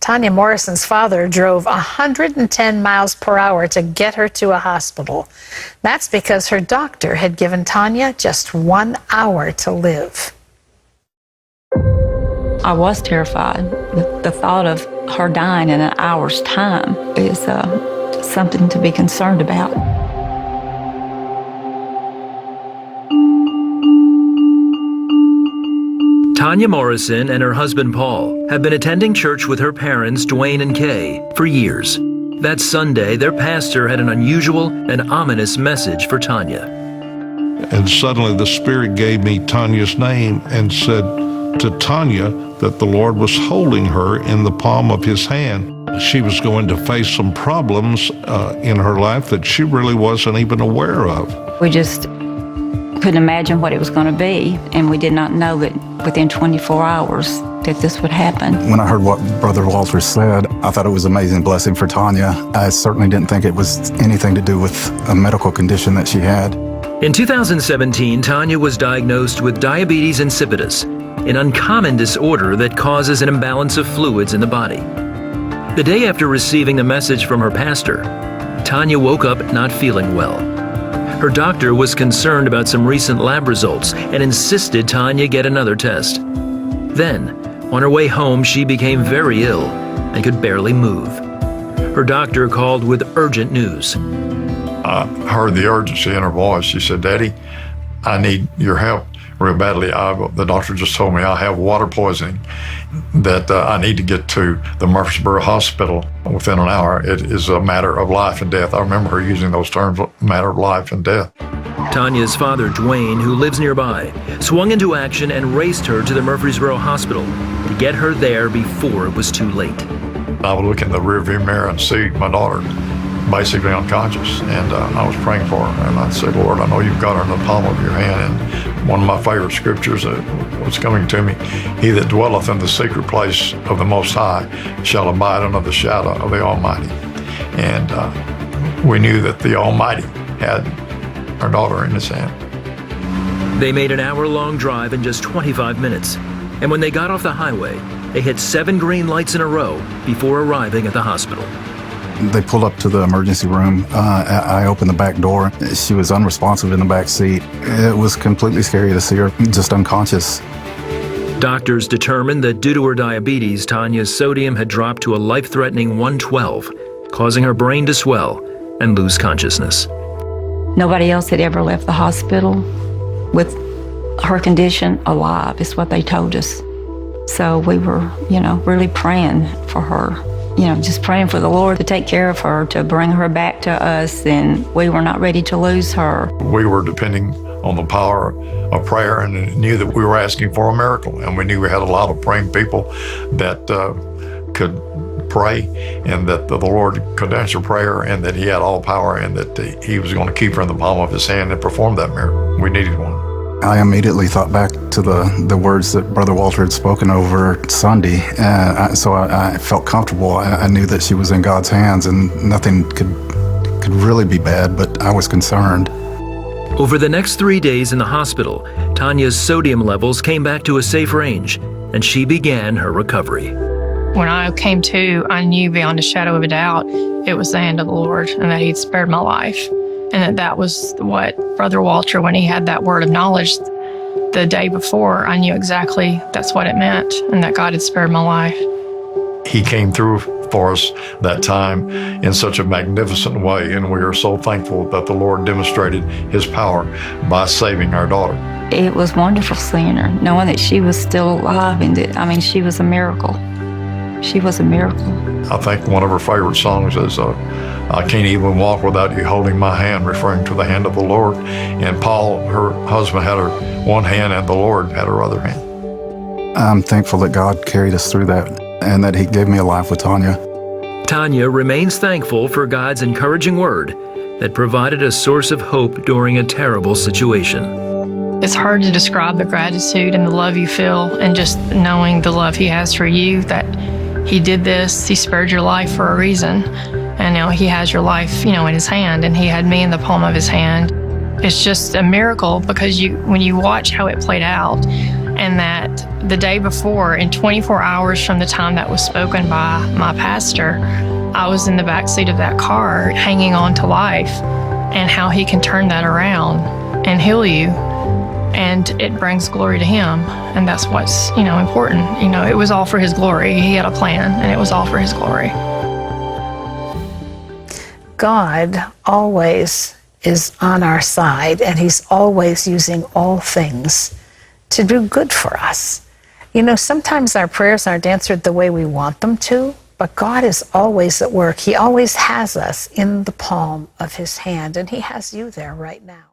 Tonya Morrison's father drove 110 miles per hour to get her to a hospital. That's because her doctor had given Tonya just 1 hour to live. I was terrified. The thought of her dying in an hour's time is something to be concerned about. Tonya Morrison and her husband Paul have been attending church with her parents, Dwayne and Kay, for years. That Sunday, their pastor had an unusual and ominous message for Tonya. And suddenly the Spirit gave me Tonya's name and said to Tonya that the Lord was holding her in the palm of his hand. She was going to face some problems in her life that she really wasn't even aware of. We just couldn't imagine what it was going to be, and we did not know that within 24 hours that this would happen. When I heard what Brother Walter said, I thought it was an amazing blessing for Tonya. I certainly didn't think it was anything to do with a medical condition that she had. In 2017, Tonya was diagnosed with diabetes insipidus, an uncommon disorder that causes an imbalance of fluids in the body. The day after receiving the message from her pastor, Tonya woke up not feeling well. Her doctor was concerned about some recent lab results and insisted Tonya get another test. Then, on her way home, she became very ill and could barely move. Her doctor called with urgent news. I heard the urgency in her voice. She said, "Daddy, I need your help real badly. The doctor just told me I have water poisoning, that I need to get to the Murfreesboro Hospital within an hour. It is a matter of life and death." I remember her using those terms, matter of life and death. Tonya's father, Dwayne, who lives nearby, swung into action and raced her to the Murfreesboro Hospital to get her there before it was too late. I would look in the rearview mirror and see my daughter basically unconscious, and I was praying for her, and I'd say, "Lord, I know you've got her in the palm of your hand." And one of my favorite scriptures that was coming to me, "He that dwelleth in the secret place of the Most High shall abide under the shadow of the Almighty." And we knew that the Almighty had our daughter in his hand. They made an hour-long drive in just 25 minutes, and when they got off the highway, they hit 7 green lights in a row before arriving at the hospital. They pulled up to the emergency room. I opened the back door. She was unresponsive in the back seat. It was completely scary to see her just unconscious. Doctors determined that due to her diabetes, Tonya's sodium had dropped to a life-threatening 112, causing her brain to swell and lose consciousness. Nobody else had ever left the hospital with her condition alive, is what they told us. So we were, really praying for her. Just praying for the Lord to take care of her, to bring her back to us, and we were not ready to lose her. We were depending on the power of prayer and knew that we were asking for a miracle, and we knew we had a lot of praying people that could pray, and that the Lord could answer prayer, and that he had all power, and that he was going to keep her in the palm of his hand and perform that miracle. We needed one. I immediately thought back to the words that Brother Walter had spoken over Sunday, so I felt comfortable. I knew that she was in God's hands, and nothing could really be bad, but I was concerned. Over the next 3 days in the hospital, Tonya's sodium levels came back to a safe range, and she began her recovery. When I came to, I knew beyond a shadow of a doubt it was the hand of the Lord, and that he'd spared my life. And that was what Brother Walter, when he had that word of knowledge the day before, I knew exactly that's what it meant, and that God had spared my life. He came through for us that time in such a magnificent way, and we are so thankful that the Lord demonstrated his power by saving our daughter. It was wonderful seeing her, knowing that she was still alive, and that, she was a miracle. She was a miracle. I think one of her favorite songs is "I Can't Even Walk Without You Holding My Hand," referring to the hand of the Lord. And Paul, her husband, had her one hand, and the Lord had her other hand. I'm thankful that God carried us through that, and that he gave me a life with Tonya. Tonya remains thankful for God's encouraging word that provided a source of hope during a terrible situation. It's hard to describe the gratitude and the love you feel, and just knowing the love he has for you, that he did this, he spared your life for a reason. And now he has your life, in his hand, and he had me in the palm of his hand. It's just a miracle, because when you watch how it played out, and that the day before, in 24 hours from the time that was spoken by my pastor, I was in the backseat of that car hanging on to life and how he can turn that around and heal you. And it brings glory to him. And that's what's, important. It was all for his glory. He had a plan, and it was all for his glory. God always is on our side, and he's always using all things to do good for us. Sometimes our prayers aren't answered the way we want them to, but God is always at work. He always has us in the palm of his hand, and he has you there right now.